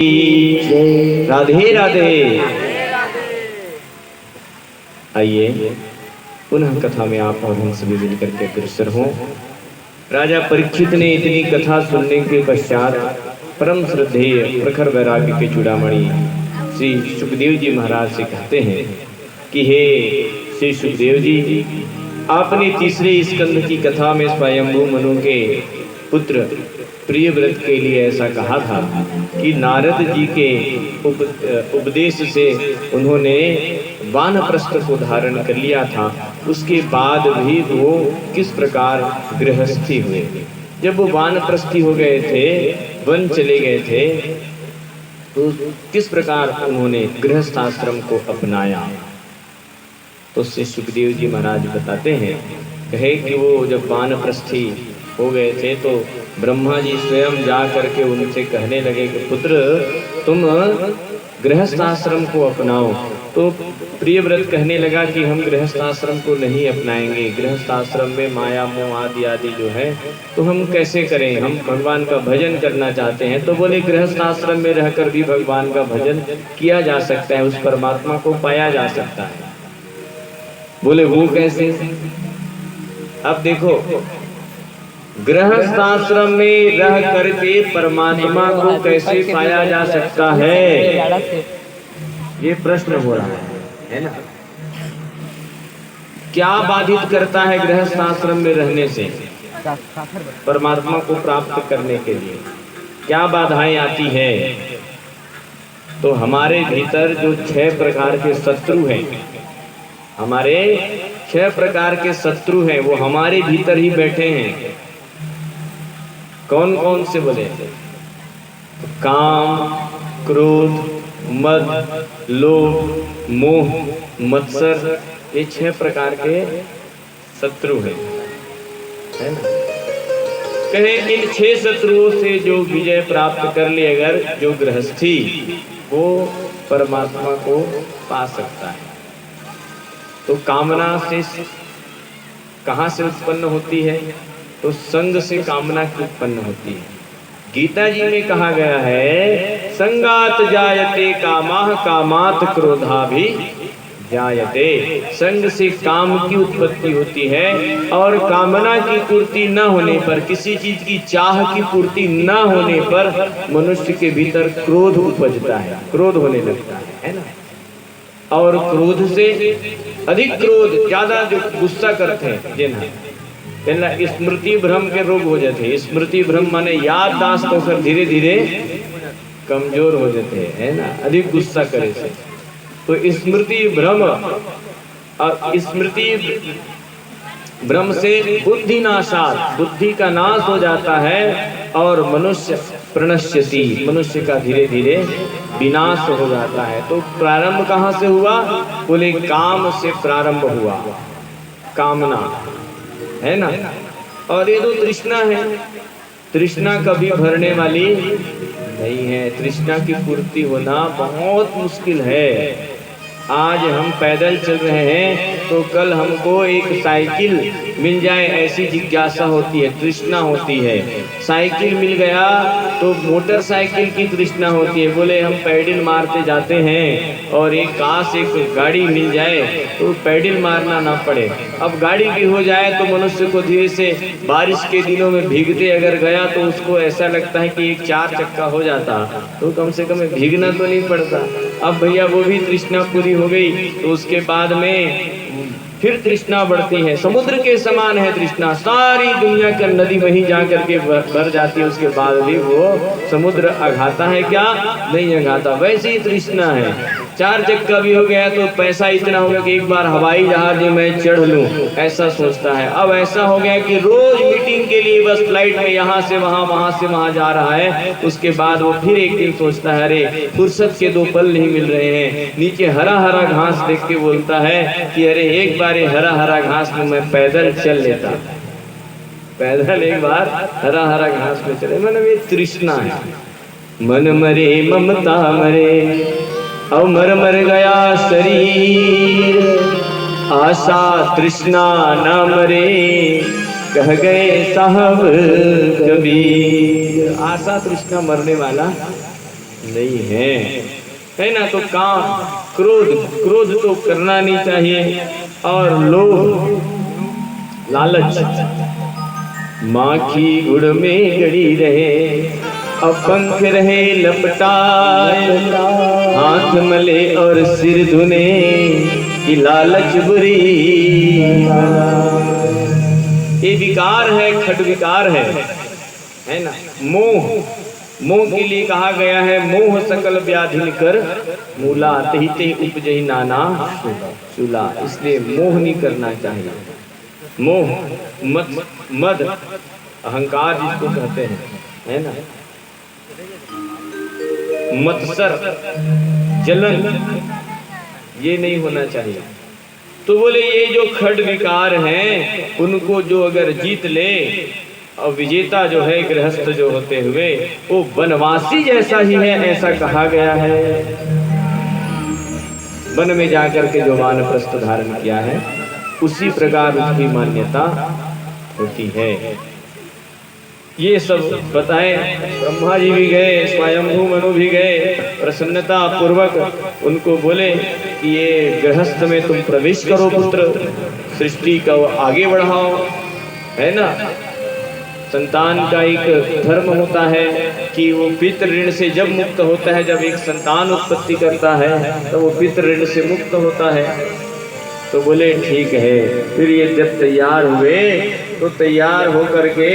राधे राधे। आइए पुनः कथा में आप और हम सभी मिलकर के अग्रसर हों। राजा परीक्षित ने इतनी कथा सुनने के पश्चात परम श्रद्धेय प्रखर वैराग्य के चूड़ामणि श्री सुखदेव जी महाराज से कहते हैं कि हे श्री सुखदेव जी, आपने तीसरे स्कंद की कथा में स्वयंभू मनु के पुत्र प्रियव्रत के लिए ऐसा कहा था कि नारद जी के उपदेश से उन्होंने वानप्रस्थ को धारण कर लिया था। उसके बाद भी वो किस प्रकार गृहस्थी हुए। जब वो वानप्रस्थी हो गए थे, वन चले गए थे, तो किस प्रकार उन्होंने गृहस्थाश्रम को अपनाया। तो श्री सुखदेव जी महाराज बताते हैं, कहे कि वो जब वानप्रस्थी हो गए थे तो ब्रह्मा जी स्वयं जा करके उनसे कहने लगे कि पुत्र तुम गृहस्थाश्रम को अपनाओ। तो प्रियव्रत कहने लगा कि हम गृहस्थाश्रम को नहीं अपनाएंगे, गृहस्थाश्रम में माया मोह आदि आदि जो है तो हम कैसे करें, हम भगवान का भजन करना चाहते हैं। तो बोले गृहस्थाश्रम में रहकर भी भगवान का भजन किया जा सकता है, उस परमात्मा को पाया जा सकता है। बोले वो कैसे। अब देखो, गृहस्थाश्रम में रह करके परमात्मा को कैसे पाया जा सकता है, ये प्रश्न हो रहा है ना। क्या बाधित करता है गृहस्थाश्रम में रहने से परमात्मा को प्राप्त करने के लिए, क्या बाधाएं आती है। तो हमारे भीतर जो 6 प्रकार के शत्रु हैं, हमारे 6 प्रकार के शत्रु हैं, वो हमारे भीतर ही बैठे हैं। कौन कौन से बोले। काम, क्रोध, मद, लोभ, मोह, मत्सर, ये 6 प्रकार के शत्रु हैं, है ना। कहे इन 6 शत्रुओं से जो विजय प्राप्त कर ले, अगर जो गृहस्थी, वो परमात्मा को पा सकता है। तो कामना से कहाँ से उत्पन्न होती है, तो संग से कामना की उत्पन्न होती है। गीता जी में कहा गया है, संगात जायते कामाः कामात् क्रोधा भी जायते। संग से काम की उत्पत्ति होती है और कामना की पूर्ति न होने पर, किसी चीज की चाह की पूर्ति न होने पर मनुष्य के भीतर क्रोध उपजता है, क्रोध होने लगता है ना। और क्रोध से अधिक क्रोध, ज्यादा जो गुस्सा करते हैं जिन्हें स्मृति भ्रम के रोग हो जाते हैं। स्मृति भ्रम माने याददाश्त होकर धीरे धीरे कमजोर हो जाते हैं, है ना, अधिक गुस्सा करे से। तो स्मृति भ्रम, और स्मृति भ्रम से बुद्धि नाशात्, बुद्धि का नाश हो जाता है और मनुष्य प्रणश्यति, मनुष्य का धीरे धीरे विनाश हो जाता है। तो प्रारंभ कहाँ से हुआ, बोले काम से प्रारंभ हुआ, कामना, है ना। और ये तो तृष्णा है, तृष्णा कभी भरने वाली नहीं है। तृष्णा की पूर्ति होना बहुत मुश्किल है। आज हम पैदल चल रहे हैं तो कल हमको एक साइकिल मिल जाए, ऐसी जिज्ञासा होती है, तृष्णा होती है। साइकिल मिल गया तो मोटरसाइकिल की तृष्णा होती है। बोले हम पैडल मारते जाते हैं और एक काश एक गाड़ी मिल जाए तो पैडल मारना ना पड़े। अब गाड़ी भी हो जाए तो मनुष्य को धीरे से, बारिश के दिनों में भीगते अगर गया तो उसको ऐसा लगता है कि एक 4 चक्का हो जाता तो कम से कम भीगना तो नहीं पड़ता। अब भैया वो भी तृष्णा पूरी हो गई तो उसके बाद में फिर तृष्णा बढ़ती है। समुद्र के समान है तृष्णा, सारी दुनिया का नदी वहीं जा करके भर जाती है, उसके बाद भी वो समुद्र अघाता है क्या, नहीं अघाता। वैसे ही तृष्णा है। 4 चक्का भी हो गया तो पैसा इतना हो गया कि एक बार हवाई जहाज में मैं चढ़ लूं, ऐसा सोचता है। अब ऐसा हो गया कि रोज मीटिंग के लिए बस फ्लाइट में यहाँ से वहाँ, वहाँ से वहाँ जा रहा है। उसके बाद वो फिर एक दिन सोचता है, अरे फुर्सत के 2 पल नहीं मिल रहे हैं। नीचे हरा हरा घास देख के बोलता है कि अरे एक बार हरा हरा घास में मैं पैदल चल लेता, पैदल एक बार हरा हरा घास में चले। मतलब ये तृष्णा है। मन मरे ममता मरे, और मर मर गया शरीर, आशा तृष्णा न मरे, कह गए साहब कबीर। आशा तृष्णा मरने वाला नहीं है ना। तो काम क्रोध तो करना नहीं चाहिए, और लोभ लालच माखी गुड़ में गड़ी रहे, अब पंख रहे लपटाए, हाथ मले और सिर धुने की लालच बुरी। ये विकार है, खट विकार है ना। मोह के लिए कहा गया है, मोह सकल व्याधि कर मूला, तेहि तेहि उपजहि नाना चूला। इसलिए मोह नहीं करना चाहिए। मोह मद अहंकार जिसको कहते हैं, है ना, मत्सर जलन, ये नहीं होना चाहिए। तो बोले ये जो खड विकार हैं उनको जो अगर जीत ले, और विजेता जो है गृहस्थ जो होते हुए वो वनवासी जैसा ही है, ऐसा कहा गया है। वन में जाकर के जो वानप्रस्थ धारण किया है उसी प्रकार उसकी मान्यता होती है। ये सब बताए। ब्रह्मा जी भी गए, स्वयंभू मनु भी गए, प्रसन्नता पूर्वक उनको बोले कि ये गृहस्थ में तुम प्रवेश करो पुत्र, सृष्टि को आगे बढ़ाओ, है ना। संतान का एक धर्म होता है कि वो पितृ ऋण से जब मुक्त होता है, जब एक संतान उत्पत्ति करता है तो वो पितृ ऋण से मुक्त होता है। तो बोले ठीक है। फिर ये जब तैयार हुए तो तैयार होकर के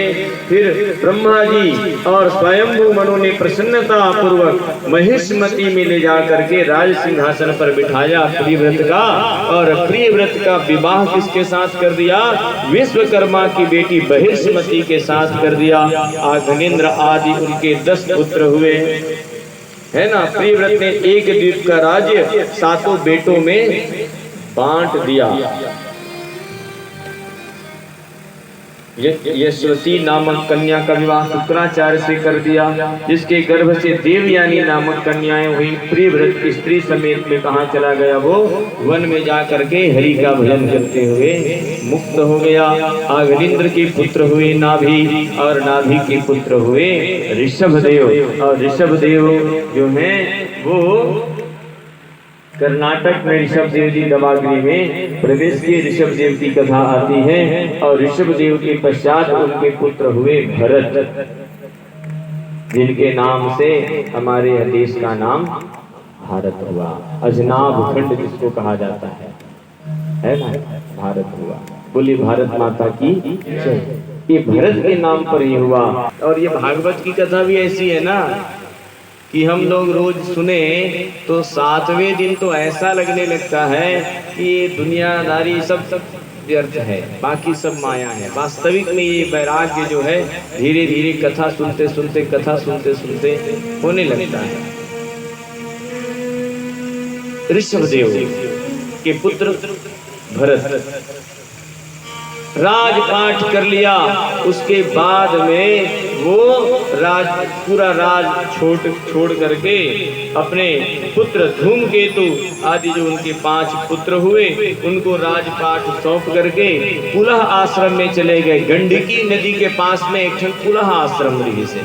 फिर ब्रह्मा जी और स्वयंभू मनु ने प्रसन्नता पूर्वक महिष्मती में ले जा करके राज सिंहासन पर बिठाया प्रियव्रत का, और प्रियव्रत का विवाह किसके साथ कर दिया? विश्वकर्मा की बेटी बहिष्मती के साथ कर दिया। आघ्नेन्द्र आदि उनके 10 पुत्र हुए, है ना। प्रियव्रत ने एक द्वीप का राज्य 7 बेटों में बांट दिया। यशवती नामक कन्या का विवाह शुक्राचार्य से कर दिया, जिसके गर्भ से देवयानी नामक कन्याएं हुई। प्रियव्रत की स्त्री समेत में कहाँ चला गया? वो वन में जा करके हरि का भजन करते हुए मुक्त हो गया। आघ्नेन्द्र के पुत्र हुए नाभि, और नाभि के पुत्र हुए ऋषभदेव, और ऋषभदेव जो हैं वो कर्नाटक में ऋषभदेव जी दमागिरी में प्रवेश किए। ऋषभदेव की कथा आती है, और ऋषभदेव के पश्चात उनके पुत्र हुए भरत, जिनके नाम से हमारे देश का नाम भारत हुआ। अजनाब खंड जिसको कहा जाता है ना, भारत हुआ। बोली भारत माता की जय। ये भरत के नाम पर ही हुआ। और ये भागवत की कथा भी ऐसी है ना कि हम लोग रोज सुने तो 7वें दिन तो ऐसा लगने लगता है कि ये दुनियादारी सब व्यर्थ है, बाकी सब माया है। वास्तविक में ये वैराग्य जो है धीरे धीरे कथा सुनते सुनते होने लगता है। ऋषभदेव के पुत्र भरत राजपाट कर लिया। उसके बाद में वो पूरा राज छोड़ करके अपने पुत्र धूमकेतु आदि जो उनके 5 पुत्र हुए उनको राजपाट सौंप करके पुलह आश्रम में चले गए। गंडकी नदी के पास में एक पुलह आश्रम ऋषि से।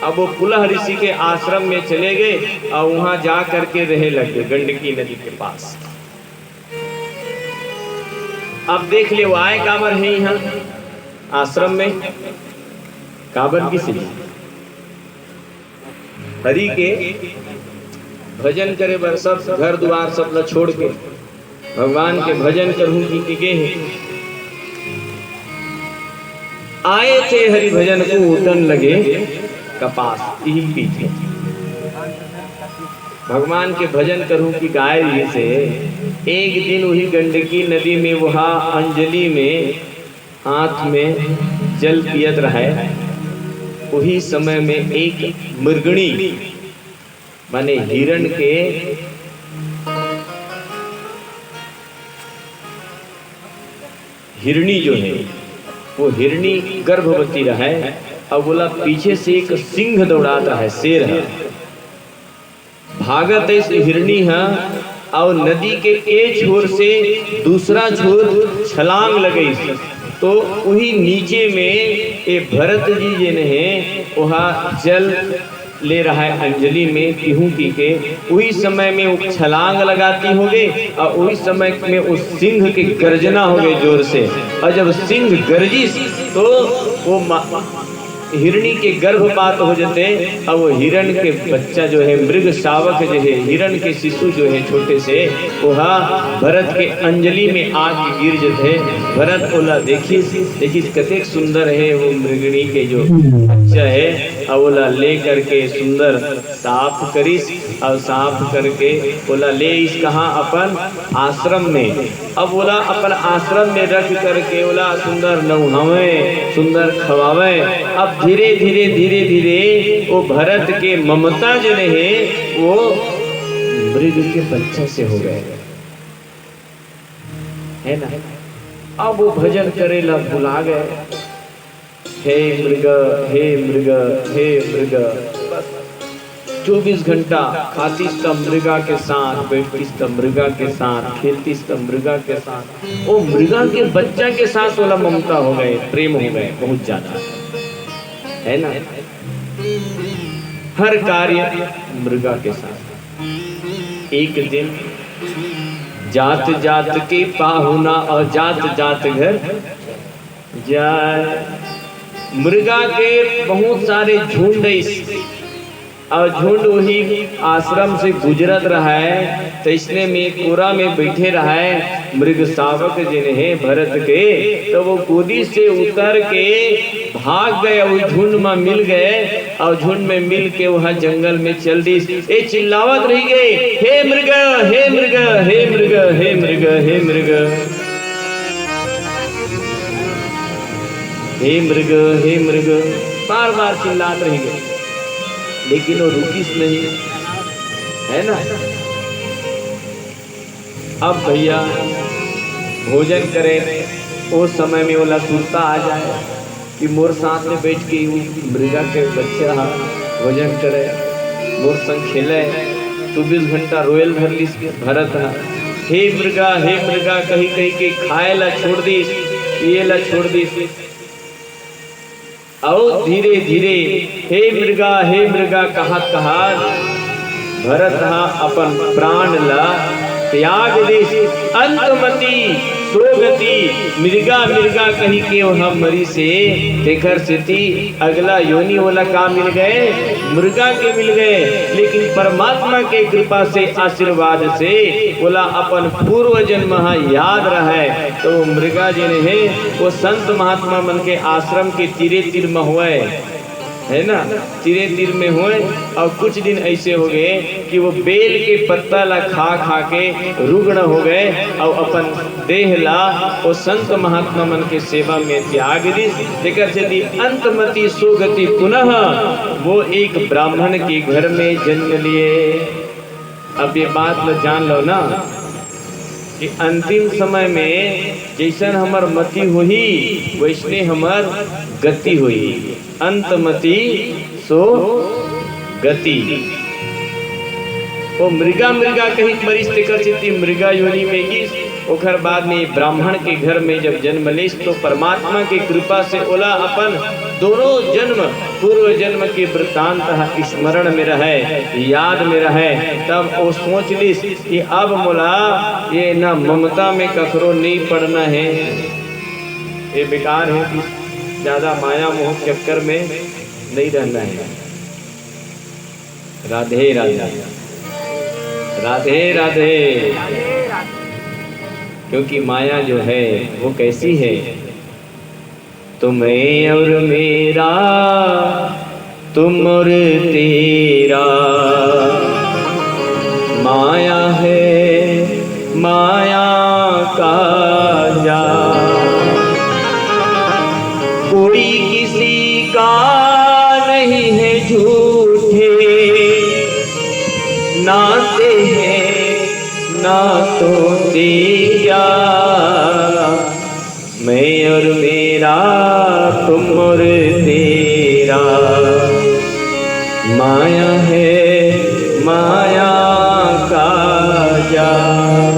अब वो पुलह ऋषि के आश्रम में चले गए और वहां जा करके रहे लगे गंडकी नदी के पास। अब देख ले, वो आए काबर है यहाँ आश्रम में। काबर किस लिए? हरि के भजन करे बर सब घर द्वार सब ल छोड़ के भगवान के भजन करूं की के आए थे। हरि भजन को उठन लगे कपास यही पीछे। भगवान के भजन करूं की गाय से एक दिन वही गंडकी नदी में वहाँ अंजलि में हाथ में जल पियत रहे। वही समय में एक मृगणी माने हिरण के हिरणी जो है वो हिरणी गर्भवती रहे। अब बोला पीछे से एक सिंह दौड़ाता है, शेर है, भागत इस हिरणी है और नदी के एक छोर से दूसरा छोर छलांग लगे। तो वही नीचे में ये भरत जी जिन्हें वहाँ जल ले रहा है अंजलि में पीहू पी के, उसी समय में वो छलांग लगाती होगे और उसी समय में उस सिंह की गर्जना हो गई जोर से। और जब सिंह गर्जी तो वो हिरणी के गर्भपात हो जाते। अब वो हिरण के बच्चा जो है, मृग शावक जो है, हिरण के शिशु जो है छोटे से, वह भरत के अंजलि में आग गिर जाते। भरत बोला देखिए कतेक सुंदर है वो मृगणी के जो बच्चा है। अब बोला ले करके सुंदर साफ करिस और साफ करके बोला ले इस कहाँ अपन आश्रम में। अब बोला अपन आश्रम में रख करके बोला सुंदर नहावे सुंदर खवावे। अब धीरे धीरे धीरे धीरे वो भरत के ममता जो है वो मृग के बच्चे से हो गए, है ना। अब वो भजन करेला भुला गए, हे मृग हे मृग हे मृग। 24 घंटा खातीस तब मृगा के साथ, बैठतीस तब मृगा के साथ, खेलतीस तब मृगा के साथ। वो मृगा के बच्चा के साथ वाला ममता हो गए, प्रेम हो गए बहुत ज्यादा, है ना। हर कार्य मृगा के साथ। एक दिन जात जात के पाहुना और जात जात घर जाए। मृगा के बहुत सारे झुंड और झुंड वही आश्रम से गुजरत रहा है, तो इसने में कोरा में बैठे रहा है मृग शावक जिन्हें भरत के। तो वो गोदी से उतर के भाग गए, वो झुंड में मिल गए और झुंड में मिल के वहाँ जंगल में चल दी। ए चिल्लावत रही गए, हे मृग हे मृग हे मृग हे मृग हे मृग हे मृग हे मृग, बार बार चिल्लाते रह गए, लेकिन वो रुकिस नहीं, है ना। अब भैया भोजन करें, उस समय में वाला सुरता आ जाए कि मोर साथ में बैठ के मृगा के बच्चे भोजन करे, मोर संग खेले। 24 घंटा रोयल भर ली भरत हे मृगा कहीं कहीं के खाए ला छोड़ दी, पिए ला छोड़ दी। और धीरे धीरे हे मृगा कहा भरत अपन प्राण ला त्याग दे। अंतमति सोगति मृगा कहीं के वहाँ मरी से तेखर स्थिति अगला योनि वाला का मिल गए, मृगा के मिल गए। लेकिन परमात्मा के कृपा से आशीर्वाद से बोला अपन पूर्व जन्म याद रहे। तो मृगा जिन है वो संत महात्मा मन के आश्रम के तीरे तीर में हुए, है ना, तीरे तीर में हुए। और कुछ दिन ऐसे हो गए कि वो बेल के पत्ता ला खा खा के रुग्ण हो गए और अपन देह ला वो संत महात्मा मन के सेवा में त्याग दी। लेकर यदि अंतमति सुगति पुनः वो एक ब्राह्मण के घर में जन्म लिए। अब ये बात लो जान लो ना कि अंतिम समय में जैसन हमर मति हुई वैसने हमर गति हुई। अंतमति सो गति। वो मृगा कहीं मरीज तेकर चित्ती मृगा योनि में गिस। ओकर बाद में ब्राह्मण के घर में जब जन्म लेस तो परमात्मा की कृपा से ओला अपन दोनों जन्म पूर्व जन्म के वृत्तांत स्मरण में रहे, याद में रहे। तब वो सोच लिस कि अब मोला ये न ममता में ककरो नहीं पड़ना है, ये बेकार है कि ज्यादा माया मोह चक्कर में नहीं रहना है। राधे राधे राधे राधे। क्योंकि माया जो है वो कैसी है, तुम्हें और मेरा तुम और तेरा। माया है माया का जाल, कोई किसी का नहीं है झूठे। नाते हैं ना तो तेरा, मैं और मेरा तुम और तेरा। माया है माया का जाल।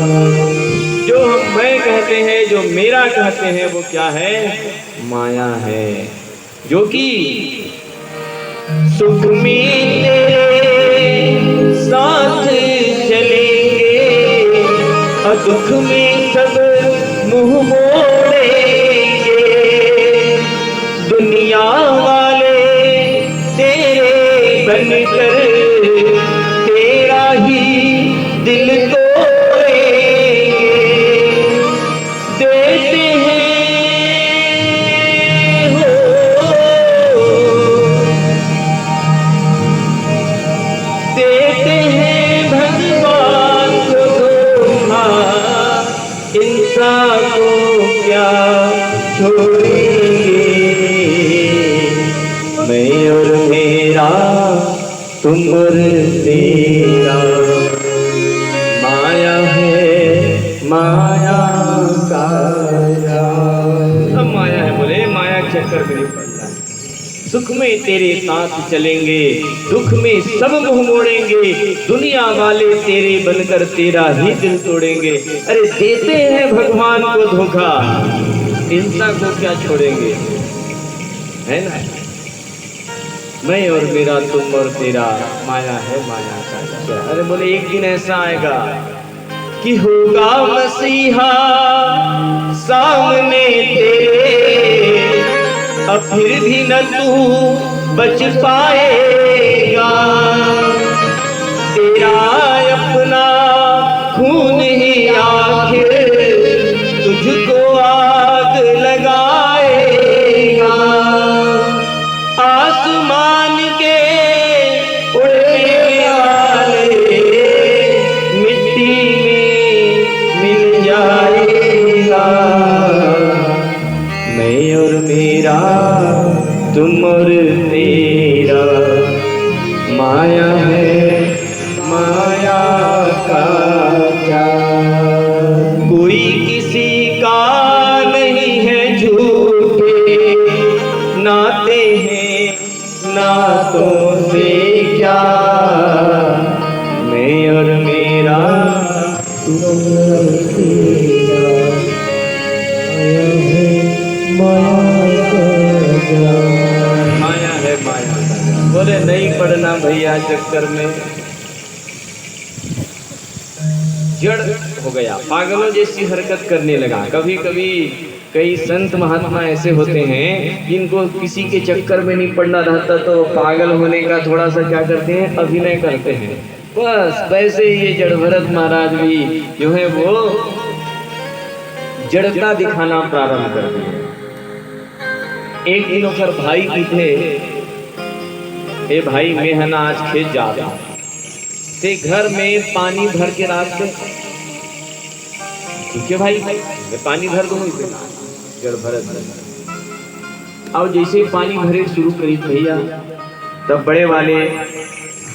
जो हम मैं कहते हैं, जो मेरा कहते हैं, वो क्या है? माया है, जो कि सुख में तेरे साथ चलेंगे और दुख में सब मुंह मोड़ेंगे। दुनिया वाले तेरे बनकर तेरा ही दिल तोड़ेंगे। देते हैं भगवान को धोखा, इंसान को क्या छोड़ेंगे। मैं और मेरा तुम और तेरा, माया है माया का जाल। अब माया है बोले, माया के चक्कर में नहीं पड़ना है। सुख में तेरे साथ चलेंगे, दुख में सब मुंह मोड़ेंगे। दुनिया वाले तेरे बनकर तेरा ही दिल तोड़ेंगे। अरे देते हैं भगवान को धोखा, इंसान को क्या छोड़ेंगे, है ना। मैं और मेरा तुम और तेरा, माया है माया का जाल। अरे बोले एक दिन ऐसा आएगा कि होगा मसीहा सामने तेरे, अब फिर भी न तू बच पाएगा। तेरा अपना खून ही आखिर तुझको आग लगाएगा। आसमान के उड़ने वाले मिट्टी में मिल जाएगा। मैं और मेरा तुम और तेरा, माया है माया का जाल। कोई किसी का नहीं है झूठे, नाते हैं नातों से क्या। मैं और मेरा तुम और तेरा, माया है माया का जाल। बोले नहीं पड़ना भैया चक्कर में, जड़ हो गया, पागलों जैसी हरकत करने लगा। कभी कभी कई संत महात्मा ऐसे होते हैं जिनको किसी के चक्कर में नहीं पड़ना रहता, तो पागल होने का थोड़ा सा क्या करते हैं, अभिनय करते हैं। बस वैसे ये जड़ भरत महाराज भी जो है वो जड़ता दिखाना प्रारंभ कर दिए। एक दिन ओकर भाई की थे, ए भाई मैं है ना आज खेत जा रहा ते घर में पानी भर के रात में, ठीक है भाई मैं पानी भर दूँ इसे जड़ भरत। अब जैसे पानी भरे शुरू करी भैया, तब बड़े वाले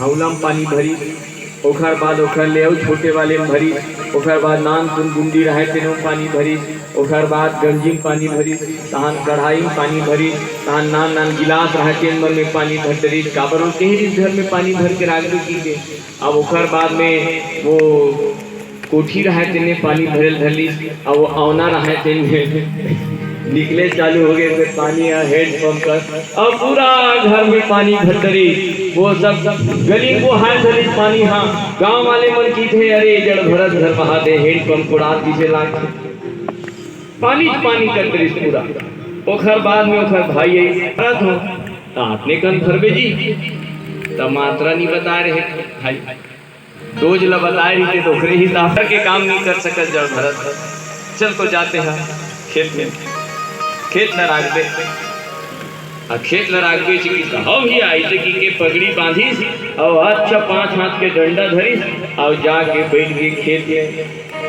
हौला में पानी भरी, ओखर बाद ओखर ले आओ छोटे वाले में भरी, ओखर बाद नान तुम गुंडी रहे तेनों पानी भरी, ओखर बाद गंजी में पानी भरी, तहान कढ़ाई में पानी भरी, तहान नान नान गिलास रहे तेन में पानी भर दरी, काबर के ही घर में पानी भर के राख की के। अब ओखर बाद में वो कोठी रहे तेने पानी भरल धरली, अब वो औना रहे तेन निकले चालू हो गए, फिर पानी हेड पंप कर, अब पूरा घर में पानी भर दरी। वो सब गली को हाथ धरी पानी, हाँ गांव वाले मन की थे अरे जड़ भरत घर बहा दे, हेड पंप को रात पीछे लाख पानी पानी कर दरी पूरा। ओखर बाद में ओखर भाई भरत हो आपने कन भरबे जी, तब मात्रा नहीं बता रहे भाई, डोज ला बताए रही थे तो ओखरे ही ताफर के काम नहीं कर सकत जड़ भरत। चल तो जाते हैं खेत में, खेत न राख दे, खेत न राख दे हम ही आई थे कि के पगड़ी बांधी और अच्छा 5 हाथ के डंडा धरी और जाके बैठ गए खेत में,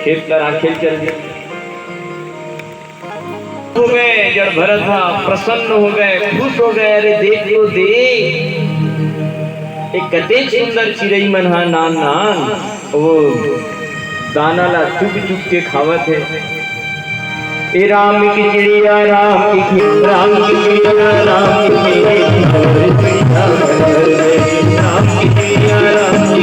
खेत न राखे चल गए। हो गए जड़ भरत था, प्रसन्न हो गए, खुश हो गए। अरे देख तो देख एक कते सुंदर चिड़ई मन हा नान नान, वो दाना ला चुप चुप के खावत है। ए राम की चिड़िया राम की, राम की चिड़िया राम की, राम की चिड़िया राम की,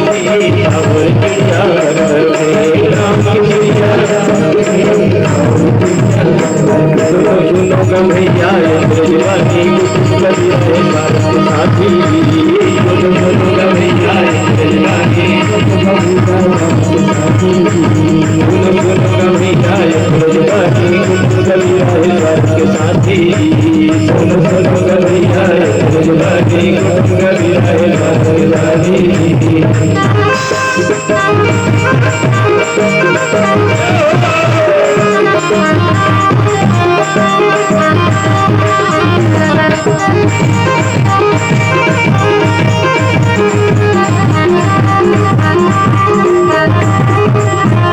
सुनो गमैया साथी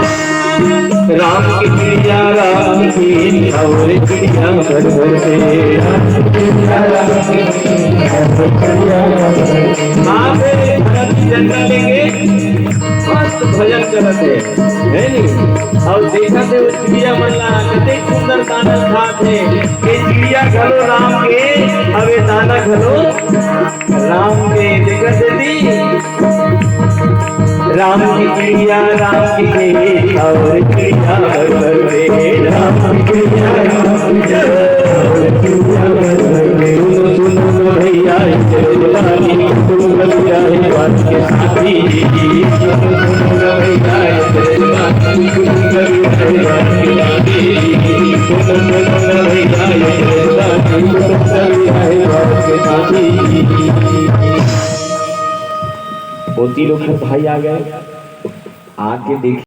राम की चिड़िया राम की और चिड़िया घर घर से जन्म लेंगे मस्त भजन करते है नहीं। और देखा थे वो चिड़िया मल्ला कितने सुंदर दाना खाते ये चिड़िया घलो राम के अबे दाना घलो राम के देखा दी राम की चिड़िया राम की और चिड़िया राम की चिड़िया सुनो भैया तुम भैया बात के साथी सुनो भैया होती लोग भाई आ गए आके देख